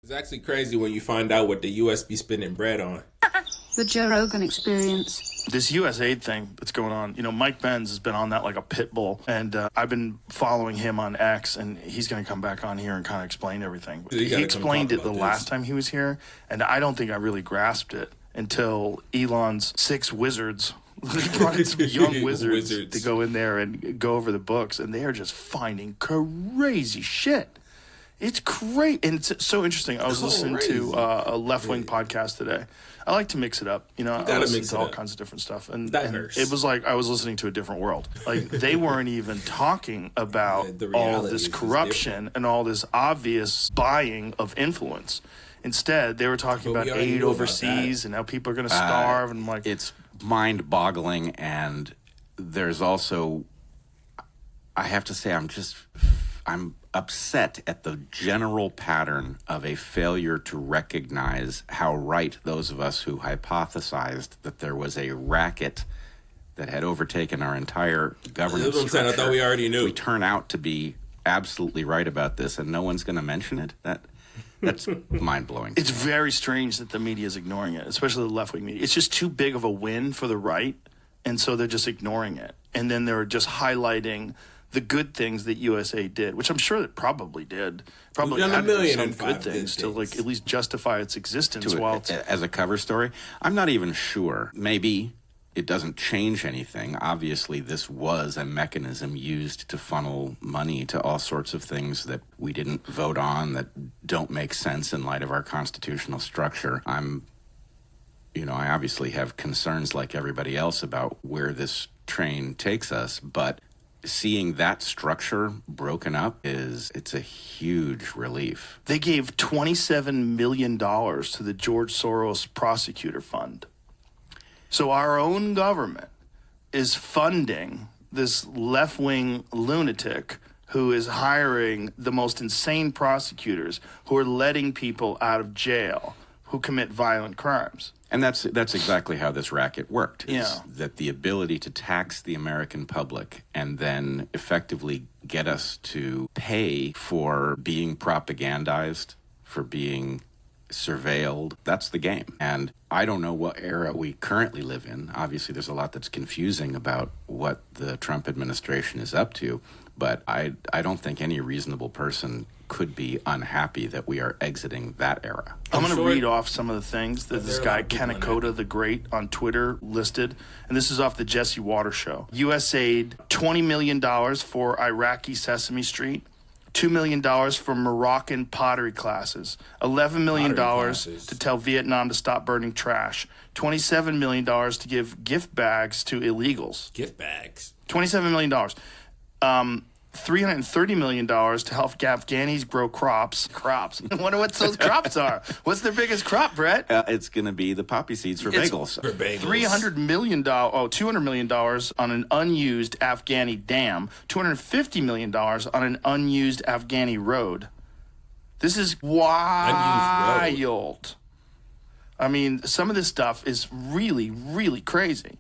It's actually crazy when you find out what the U.S. be spending bread on. The Joe Rogan Experience. This USAID thing that's going on, Mike Benz has been on that like a pit bull, and I've been following him on X, and he's going to come back on here and kind of explain everything. He explained it the last time he was here, and I don't think I really grasped it until Elon's 6 wizards brought in some young wizards to go in there and go over the books, and they are just finding crazy shit. It's great, and it's so interesting. I was listening to a left-wing podcast today. I like to mix it up, I listen to all kinds of different stuff, and it was like I was listening to a different world. Like, they weren't even talking about all this corruption and all this obvious buying of influence. Instead, they were talking about aid overseas and how people are going to starve, and like it's mind-boggling. And there's also, I have to say, I'm upset at the general pattern of a failure to recognize how right those of us who hypothesized that there was a racket that had overtaken our entire governance structure. I thought we already knew. We turn out to be absolutely right about this, and no one's going to mention it. That's mind-blowing. It's very strange that the media is ignoring it, especially the left-wing media. It's just too big of a win for the right, and so they're just ignoring it. And then they're just highlighting the good things that USA did, which I'm sure it probably did. Probably had some good things to like at least justify its existence. As a cover story, I'm not even sure. Maybe it doesn't change anything. Obviously, this was a mechanism used to funnel money to all sorts of things that we didn't vote on, that don't make sense in light of our constitutional structure. I obviously have concerns like everybody else about where this train takes us, but seeing that structure broken up it's a huge relief. They gave $27 million to the George Soros Prosecutor Fund. So our own government is funding this left-wing lunatic who is hiring the most insane prosecutors who are letting people out of jail who commit violent crimes. And that's exactly how this racket worked. Yeah. That the ability to tax the American public and then effectively get us to pay for being propagandized, for being surveilled, that's the game. And I don't know what era we currently live in. Obviously, there's a lot that's confusing about what the Trump administration is up to, but I don't think any reasonable person could be unhappy that we are exiting that era. I'm going to read off some of the things that this guy, Kanakota the Great, on Twitter listed. And this is off the Jesse Waters show. USAID, $20 million for Iraqi Sesame Street. $2 million for Moroccan pottery classes. $11 million to tell Vietnam to stop burning trash. $27 million to give gift bags to illegals. Gift bags? $27 million. $330 million to help Afghanis grow crops. I wonder what those crops are. What's their biggest crop, Brett? It's going to be the poppy seeds for bagels. $200 million on an unused Afghani dam. $250 million on an unused Afghani road. This is wild. I mean, some of this stuff is really, really crazy.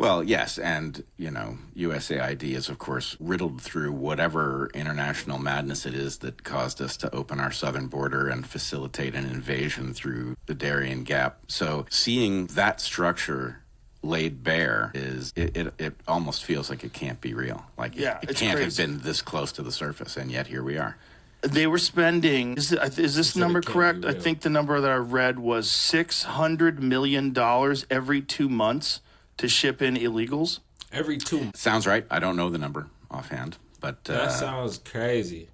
Well, yes, and, USAID is, of course, riddled through whatever international madness it is that caused us to open our southern border and facilitate an invasion through the Darien Gap. So seeing that structure laid bare it almost feels like it can't be real. Like, it can't have been this close to the surface, and yet here we are. They were spending, is this number correct? I think the number that I read was $600 million every 2 months to ship in illegals? Every 2 months. Sounds right. I don't know the number offhand, but that sounds crazy.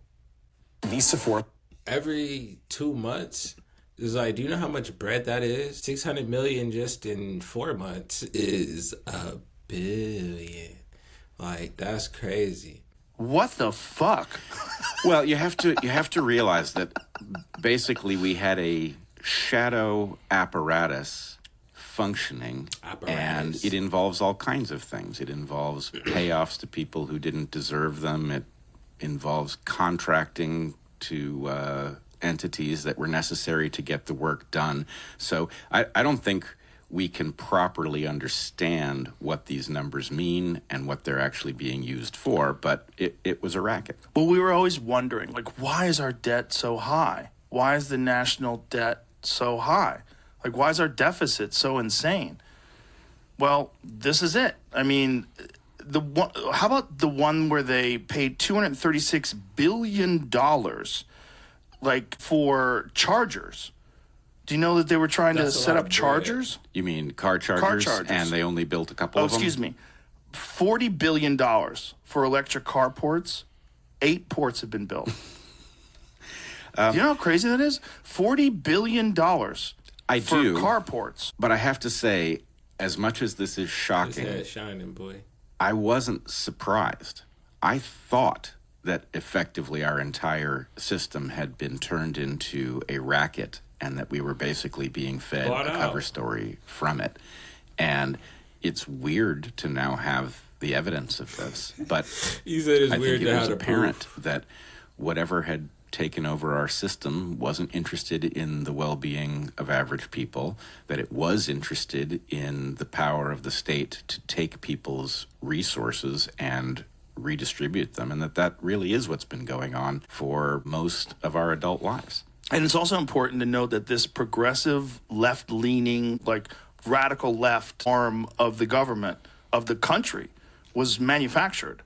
Visa for every 2 months is like, do you know how much bread that is? 600 million just in 4 months is $1 billion. Like, that's crazy. What the fuck? Well, you have to realize that basically we had a shadow apparatus functioning, and it involves all kinds of things. It involves payoffs to people who didn't deserve them. It involves contracting to entities that were necessary to get the work done. So I don't think we can properly understand what these numbers mean and what they're actually being used for, but it was a racket. Well, we were always wondering, like, why is our debt so high? why is the national debt so high? Like, why is our deficit so insane? Well, this is it. I mean, how about the one where they paid $236 billion, like, for chargers? Do you know that they were trying to set up chargers? You mean car chargers? And they only built a couple of them? Oh, excuse me. $40 billion for electric car ports. 8 ports have been built. Do you know how crazy that is? $40 billion for car ports. But I have to say, as much as this is shocking, His head shining, boy. I wasn't surprised. I thought that effectively our entire system had been turned into a racket and that we were basically being fed a cover story from it. And it's weird to now have the evidence of this. But You said it's I weird think to it have was the apparent proof. that whatever had taken over our system wasn't interested in the well-being of average people, that it was interested in the power of the state to take people's resources and redistribute them, and that really is what's been going on for most of our adult lives. And it's also important to note that this progressive, left-leaning, like radical left arm of the government, of the country, was manufactured.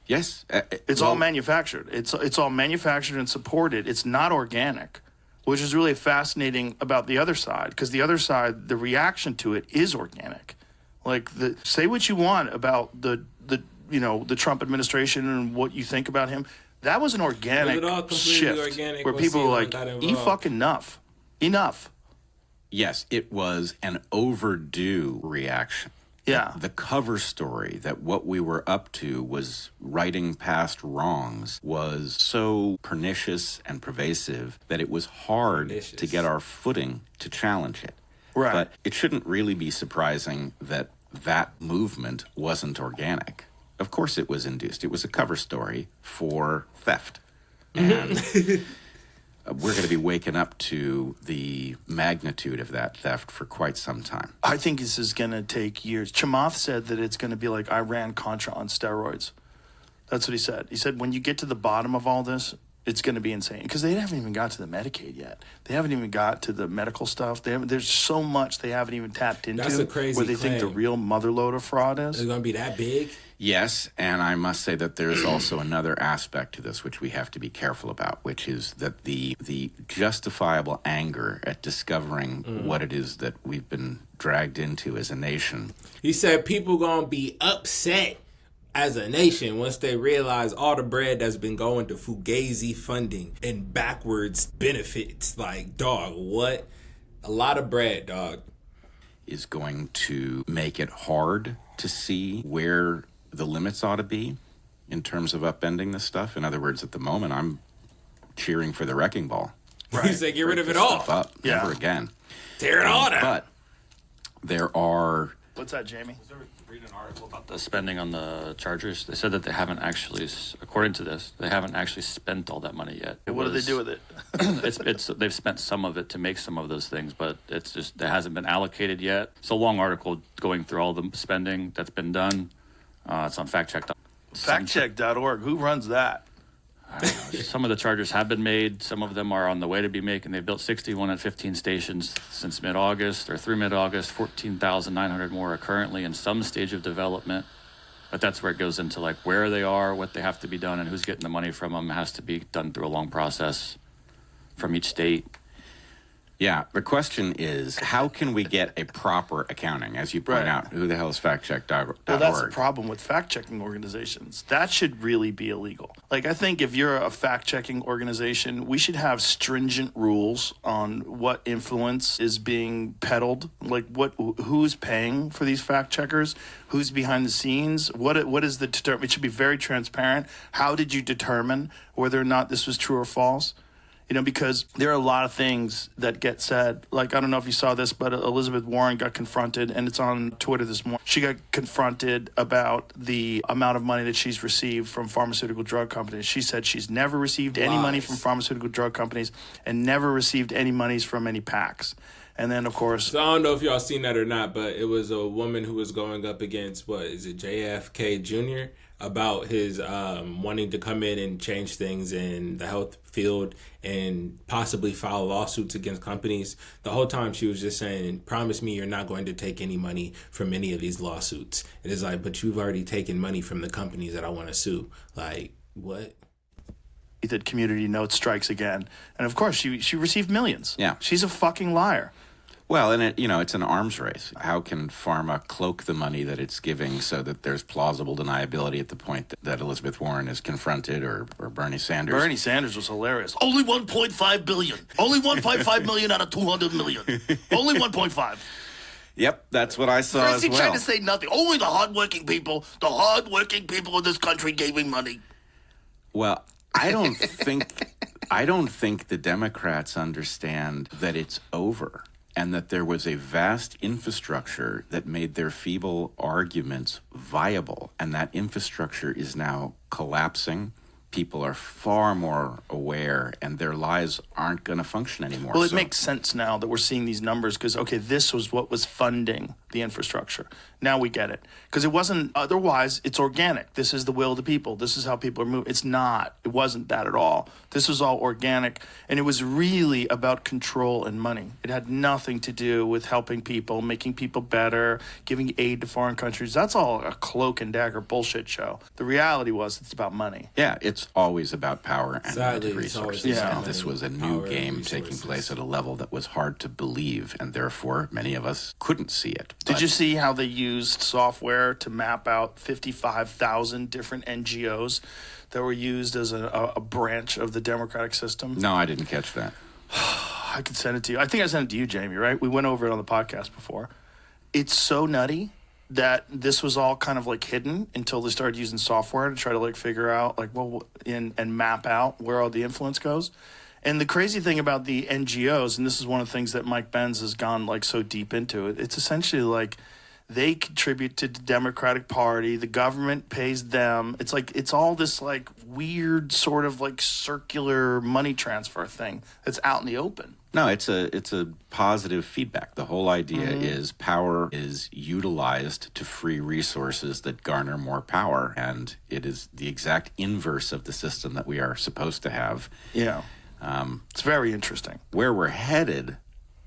Yes. It's all manufactured. It's all manufactured and supported. It's not organic, which is really fascinating about the other side, because the other side, the reaction to it is organic. Like, say what you want about the Trump administration and what you think about him. That was an organic shift organic where people were like, enough. Yes, it was an overdue reaction. Yeah. The cover story that what we were up to was righting past wrongs was so pernicious and pervasive that it was hard to get our footing to challenge it. Right. But it shouldn't really be surprising that that movement wasn't organic. Of course it was induced. It was a cover story for theft. And we're going to be waking up to the magnitude of that theft for quite some time. I think this is going to take years. Chamath said that it's going to be like Iran-Contra on steroids. That's what he said. He said when you get to the bottom of all this, it's going to be insane. Because they haven't even got to the Medicaid yet. They haven't even got to the medical stuff. There's so much they haven't even tapped into. That's a crazy where they claim. think the real motherload of fraud is. It's going to be that big? Yes, and I must say that there's also another aspect to this which we have to be careful about, which is that the justifiable anger at discovering what it is that we've been dragged into as a nation. He said people going to be upset as a nation once they realize all the bread that's been going to fugazi funding and backwards benefits. Like, dog, what? A lot of bread, dog. Is going to make it hard to see where the limits ought to be in terms of upending this stuff. In other words, at the moment, I'm cheering for the wrecking ball. Right. You say get rid of it all. Up, never again. Tear it all down. But there are... What's that, Jamie? Read an article about the spending on the chargers. They said that they haven't actually, according to this, they haven't actually spent all that money yet. What do they do with it? They've spent some of it to make some of those things, but it's just it hasn't been allocated yet. It's a long article going through all the spending that's been done. It's on factcheck. Factcheck.org. Who runs that? I don't know. Some of the chargers have been made. Some of them are on the way to be made, and they've built 61 and 15 stations since mid-August or through mid-August. 14,900 more are currently in some stage of development. But that's where it goes into like where they are, what they have to be done, and who's getting the money from them. It has to be done through a long process from each state. Yeah, the question is, how can we get a proper accounting? As you point out, who the hell is factcheck.org? Well, that's the problem with fact-checking organizations. That should really be illegal. Like, I think if you're a fact-checking organization, we should have stringent rules on what influence is being peddled. Like, who's paying for these fact-checkers? Who's behind the scenes? What is the determination? It should be very transparent. How did you determine whether or not this was true or false? You know, because there are a lot of things that get said. Like, I don't know if you saw this, but Elizabeth Warren got confronted, and it's on Twitter this morning. She got confronted about the amount of money that she's received from pharmaceutical drug companies. She said she's never received any money from pharmaceutical drug companies and never received any monies from any PACs. And then, of course... So I don't know if y'all seen that or not, but it was a woman who was going up against, what, is it JFK Jr.? about his wanting to come in and change things in the health field and possibly file lawsuits against companies. The whole time she was just saying, promise me you're not going to take any money from any of these lawsuits. And it's like, but you've already taken money from the companies that I want to sue. Like, what? That Community Notes strikes again. And of course, she received millions. Yeah. She's a fucking liar. Well, and it's an arms race. How can pharma cloak the money that it's giving so that there's plausible deniability at the point that Elizabeth Warren is confronted or Bernie Sanders? Bernie Sanders was hilarious. Only 1.5 billion. Only 1.5 million out of 200 million. Only 1.5. Yep, that's what I saw First as he well. tried to say nothing. Only the hardworking people of this country giving money. Well, I don't think the Democrats understand that it's over and that there was a vast infrastructure that made their feeble arguments viable, and that infrastructure is now collapsing. People are far more aware, and their lives aren't going to function anymore. Well, it makes sense now that we're seeing these numbers because, okay, this was what was funding the infrastructure. Now we get it. Because it wasn't, otherwise, it's organic. This is the will of the people. This is how people are moving. It's not. It wasn't that at all. This was all organic, and it was really about control and money. It had nothing to do with helping people, making people better, giving aid to foreign countries. That's all a cloak and dagger bullshit show. The reality was it's about money. Yeah, it's always about power and Sadly, limited it's always resources. about And this money, was a new power, and game resources. taking place at a level that was hard to believe, and therefore many of us couldn't see it. Did But you see how they used software to map out 55,000 different NGOs that were used as a branch of the democratic system? No, I didn't catch that. I could send it to you. I think I sent it to you, Jamie, right? We went over it on the podcast before. It's so nutty that this was all kind of like hidden until they started using software to try to like figure out like, well, and map out where all the influence goes. And the crazy thing about the NGOs, and this is one of the things that Mike Benz has gone like so deep into it, it's essentially like they contribute to the Democratic Party. The government pays them. It's like it's all this like weird sort of like circular money transfer thing that's out in the open. No, it's a positive feedback. The whole idea is power is utilized to free resources that garner more power, and it is the exact inverse of the system that we are supposed to have. Yeah. It's very interesting. Where we're headed,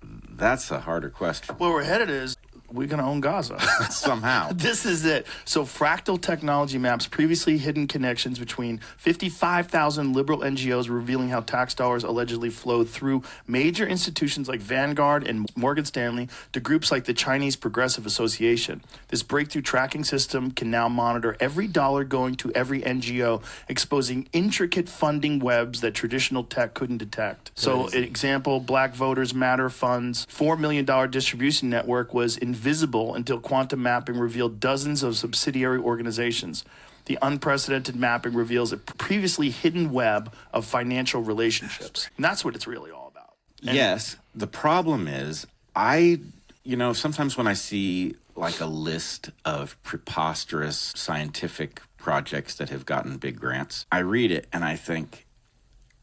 that's a harder question. Where we're headed is we're going to own Gaza. Somehow. This is it. So Fractal Technology maps previously hidden connections between 55,000 liberal NGOs, revealing how tax dollars allegedly flowed through major institutions like Vanguard and Morgan Stanley to groups like the Chinese Progressive Association. This breakthrough tracking system can now monitor every dollar going to every NGO, exposing intricate funding webs that traditional tech couldn't detect. So, example, Black Voters Matter Fund's $4 million distribution network was invisible until quantum mapping revealed dozens of subsidiary organizations. The unprecedented mapping reveals a previously hidden web of financial relationships. And that's what it's really all about. And yes. The problem is, sometimes when I see like a list of preposterous scientific projects that have gotten big grants, I read it and I think,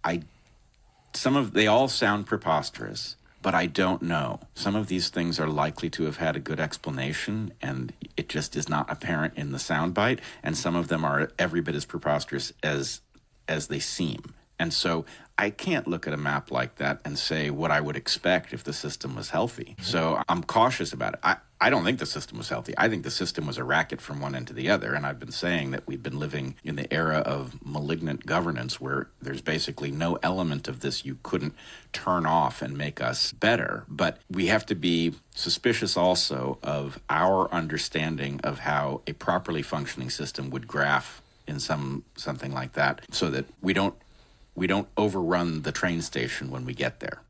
they all sound preposterous. But I don't know. Some of these things are likely to have had a good explanation, and it just is not apparent in the soundbite. And some of them are every bit as preposterous as they seem. And so I can't look at a map like that and say what I would expect if the system was healthy. So I'm cautious about it. I don't think the system was healthy. I think the system was a racket from one end to the other. And I've been saying that we've been living in the era of malignant governance where there's basically no element of this you couldn't turn off and make us better. But we have to be suspicious also of our understanding of how a properly functioning system would graph in something like that, so that we don't overrun the train station when we get there.